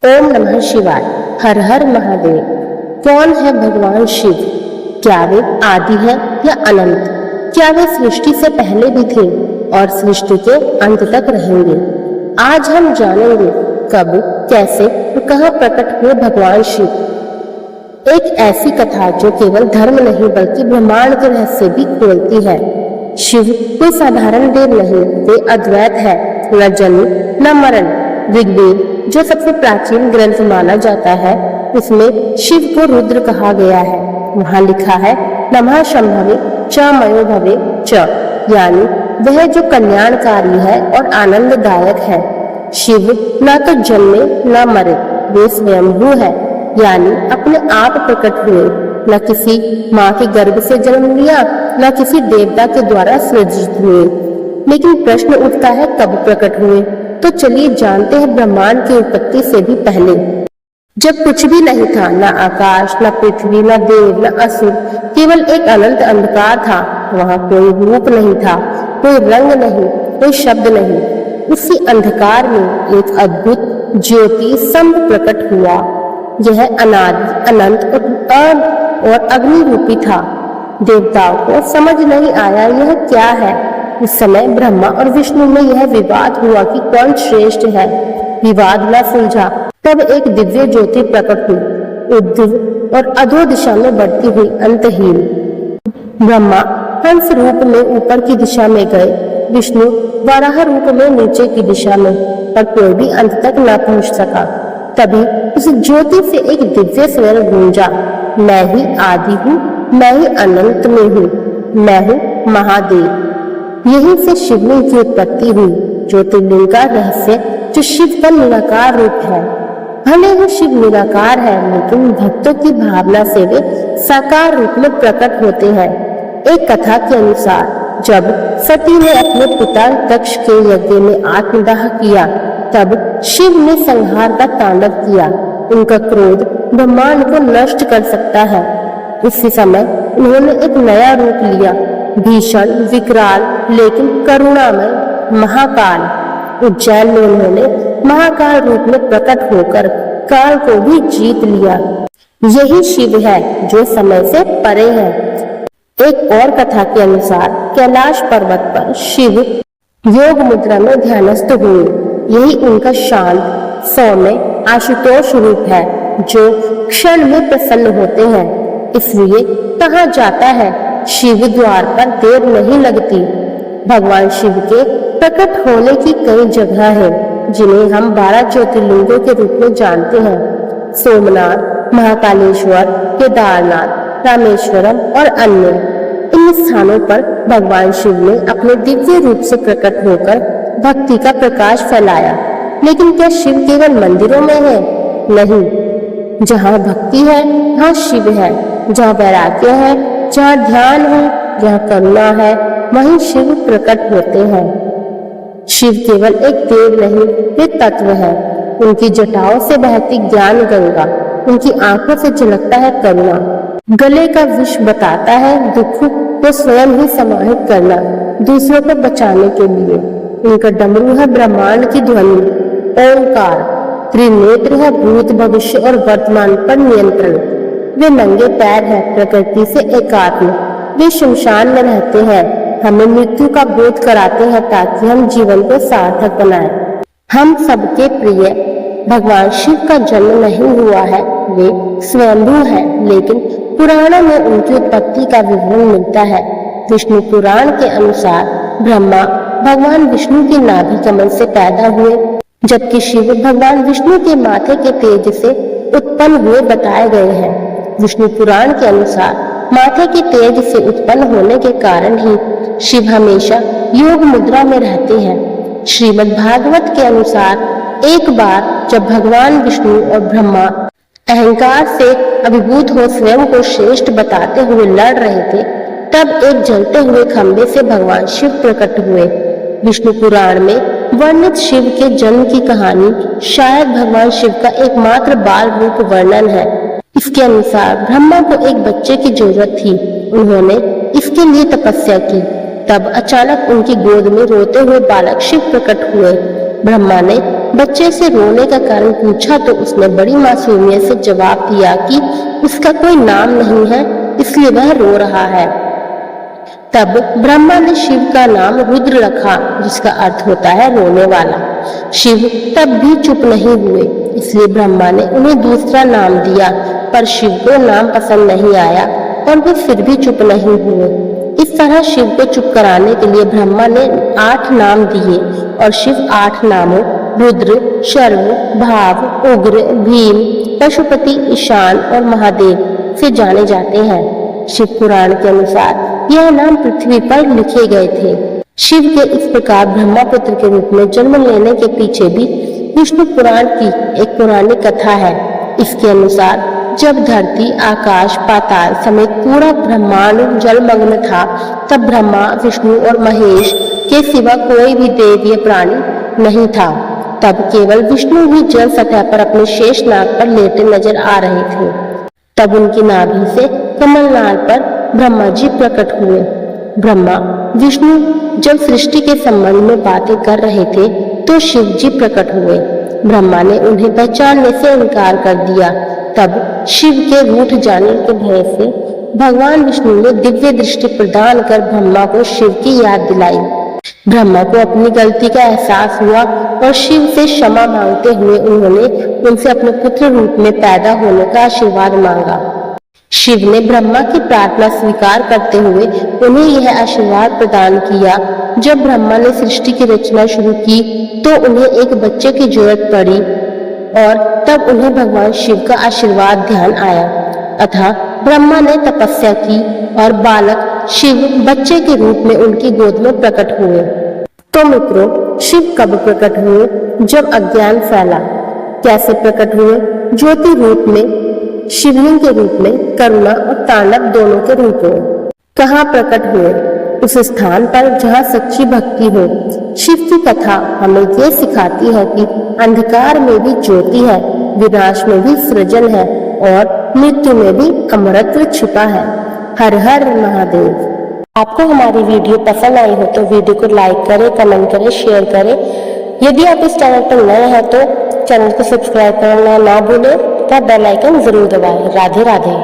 ओम नमः शिवाय। हर हर महादेव। कौन है भगवान शिव? क्या वे आदि है या अनंत? क्या वे सृष्टि से पहले भी थे और सृष्टि के अंत तक रहेंगे? आज हम जानेंगे कब, कैसे और कहाँ प्रकट हुए भगवान शिव। एक ऐसी कथा जो केवल धर्म नहीं बल्कि ब्रह्मांड के रहस्य भी खोलती है। शिव कोई साधारण देव नहीं, वे अद्वैत है, न जन्म न मरण। ऋग्वेद जो सबसे प्राचीन ग्रंथ माना जाता है, उसमें शिव को रुद्र कहा गया है। वहाँ लिखा है नमः शंभवे च मयो भवे च, यानी वह जो कल्याणकारी है और आनंददायक है। शिव न तो जन्मे न मरे, वे स्वयंभू है, यानी अपने आप प्रकट हुए। न किसी माँ के गर्भ से जन्म लिया, न किसी देवता के द्वारा सृजित हुए। लेकिन प्रश्न उठता है कब प्रकट हुए? तो चलिए जानते हैं ब्रह्मांड की उत्पत्ति से भी पहले, जब कुछ भी नहीं था, न आकाश, न पृथ्वी, न देव, न असुर, केवल एक अनंत अंधकार था। वहाँ कोई रूप नहीं था, कोई रंग नहीं, कोई शब्द नहीं। उसी अंधकार में एक अद्भुत ज्योति स्तंभ प्रकट हुआ। यह अनादि, अनंत और अग्नि रूपी था। देवताओं को समझ नहीं आया यह क्या है। उस समय ब्रह्मा और विष्णु में यह विवाद हुआ कि कौन श्रेष्ठ है। विवाद न सुलझा तब एक दिव्य ज्योति प्रकट हुई, ऊर्ध्व और अधो दिशा में बढ़ती हुई अंतहीन। ब्रह्मा हंस रूप में ऊपर की दिशा में गए, विष्णु वराह रूप में नीचे की दिशा में, पर कोई भी अंत तक न पहुंच सका। तभी उस ज्योति से एक दिव्य स्वर गूंजा, मैं ही आदि हूँ, मैं ही अनंत में हूँ, मैं हूँ महादेव। यहीं से शिवलिंग की उत्पत्ति हुई। ज्योतिर्लिंग का रहस्य जो शिव का निराकार रूप है। भले ही शिव निराकार है, लेकिन भक्तों की भावना से वे साकार रूप में प्रकट होते हैं। एक कथा के अनुसार जब सती ने अपने पिता दक्ष के यज्ञ में आत्मदाह किया, तब शिव ने संहार का तांडव किया। उनका क्रोध ब्रह्मांड को नष्ट कर सकता है। इसी समय उन्होंने एक नया रूप लिया, भीषण, विकराल लेकिन करुणामय महाकाल। उज्जैन में उन्होंने महाकाल रूप में प्रकट होकर काल को भी जीत लिया। यही शिव है जो समय से परे है। एक और कथा के अनुसार कैलाश पर्वत पर शिव योग मुद्रा में ध्यानस्थ हुए। यही उनका शांत, सौम्य, आशुतोष रूप है जो क्षण में प्रसन्न होते हैं। इसलिए कहा जाता है शिव द्वार पर देर नहीं लगती। भगवान शिव के प्रकट होने की कई जगह है, जिन्हें हम 12 ज्योतिर्लिंगों के रूप में जानते हैं। सोमनाथ, महाकालेश्वर, केदारनाथ, रामेश्वरम और अन्य। इन स्थानों पर भगवान शिव ने अपने दिव्य रूप से प्रकट होकर भक्ति का प्रकाश फैलाया। लेकिन क्या शिव केवल मंदिरों में है? नहीं। जहाँ भक्ति है वहाँ शिव है, जहाँ वैराग्य है, जहाँ ध्यान है, जहाँ करुणा है, वहीं शिव प्रकट होते हैं। शिव केवल एक देव नहीं, वे तत्व है। उनकी जटाओं से बहती ज्ञान गंगा, उनकी आंखों से झलकता है करुणा। गले का विष बताता है दुख को स्वयं ही समाहित करना, दूसरों को बचाने के लिए। उनका डमरू है ब्रह्मांड की ध्वनि, ओंकार। त्रिनेत्र है भूत, भविष्य और वर्तमान पर नियंत्रण। वे नंगे पैर है, प्रकृति से एकात्म। वे शमशान में रहते हैं, हमें मृत्यु का बोध कराते हैं ताकि हम जीवन को सार्थक बनाएं। हम सबके प्रिय भगवान शिव का जन्म नहीं हुआ है, वे स्वयंभू है, लेकिन पुराणों में उनकी उत्पत्ति का विवरण मिलता है। विष्णु पुराण के अनुसार ब्रह्मा भगवान विष्णु के नाभि कमल से पैदा हुए, जबकि शिव भगवान विष्णु के माथे के तेज से उत्पन्न हुए बताए गए हैं। विष्णु पुराण के अनुसार माथे के तेज से उत्पन्न होने के कारण ही शिव हमेशा योग मुद्रा में रहते हैं। श्रीमद् भागवत के अनुसार एक बार जब भगवान विष्णु और ब्रह्मा अहंकार से अभिभूत हो स्वयं को श्रेष्ठ बताते हुए लड़ रहे थे, तब एक जलते हुए खंभे से भगवान शिव प्रकट हुए। विष्णु पुराण में वर्णित शिव के जन्म की कहानी शायद भगवान शिव का एकमात्र बाल रूप वर्णन है। इसके अनुसार ब्रह्मा को एक बच्चे की जरूरत थी। उन्होंने इसके लिए तपस्या की। तब अचानक उनकी गोद में रोते हुए बालक शिव प्रकट हुए। ब्रह्मा ने बच्चे से रोने का कारण पूछा तो उसने बड़ी मासूमियत से जवाब दिया कि उसका कोई नाम नहीं है, इसलिए वह रो रहा है। तब ब्रह्मा ने शिव का नाम रुद्र रखा, जिसका अर्थ होता है रोने वाला। शिव तब भी चुप नहीं हुए, इसलिए ब्रह्मा ने उन्हें दूसरा नाम दिया, पर शिव को नाम पसंद नहीं आया और वे फिर भी चुप नहीं हुए। इस तरह शिव को चुप कराने के लिए ब्रह्मा ने 8 नाम दिए और शिव 8 नामों रुद्र, शर्व, भाव, उग्र, भीम, पशुपति, ईशान और महादेव से जाने जाते हैं। शिव पुराण के अनुसार यह नाम पृथ्वी पर लिखे गए थे। शिव के इस प्रकार ब्रह्मपुत्र के रूप में जन्म लेने के पीछे भी विष्णु पुराण की एक पौराणिक कथा है। इसके अनुसार जब धरती, आकाश, पाताल समेत पूरा ब्रह्मांड जलमग्न था, तब ब्रह्मा, विष्णु और महेश के सिवा कोई भी देव या प्राणी नहीं था। तब केवल विष्णु ही जल सतह पर अपने शेष नाग पर लेटे नजर आ रहे थे। तब उनकी नाभि से कमलनाल पर ब्रह्मा जी प्रकट हुए। ब्रह्मा, विष्णु जब सृष्टि के संबंध में बातें कर रहे थे तो शिव जी प्रकट हुए। ब्रह्मा ने उन्हें पहचानने से इनकार कर दिया। तब शिव के रूठ जाने के भय से भगवान विष्णु ने दिव्य दृष्टि प्रदान कर ब्रह्मा को शिव की याद दिलाई। ब्रह्मा को अपनी गलती का एहसास हुआ और शिव से क्षमा मांगते हुए उन्होंने उनसे अपने पुत्र रूप में पैदा होने का आशीर्वाद मांगा। शिव ने ब्रह्मा की प्रार्थना स्वीकार करते हुए उन्हें यह आशीर्वाद प्रदान किया। जब ब्रह्मा ने सृष्टि की रचना शुरू की तो उन्हें एक बच्चे की जरूरत पड़ी और तब उन्हें भगवान शिव का आशीर्वाद ध्यान आया। अतः ब्रह्मा ने तपस्या की और बालक शिव बच्चे के रूप में उनकी गोद में प्रकट हुए। तो मित्रों, शिव कब प्रकट हुए? जब अज्ञान फैला। कैसे प्रकट हुए? ज्योति रूप में, शिवलिंग के रूप में, करुणा और तांडव दोनों के रूप में। कहाँ प्रकट हुए? उस स्थान पर जहाँ सच्ची भक्ति हो। शिव की कथा हमें ये सिखाती है कि अंधकार में भी ज्योति है, विनाश में भी सृजन है और मृत्यु में भी अमरत्व छिपा है। हर हर महादेव। आपको हमारी वीडियो पसंद आई हो तो वीडियो को लाइक करें, कमेंट करें, शेयर करें। यदि आप इस चैनल पर नए हैं तो चैनल को सब्सक्राइब करना ना भूलें तथा बेल आइकन जरूर दबाएं। राधे राधे।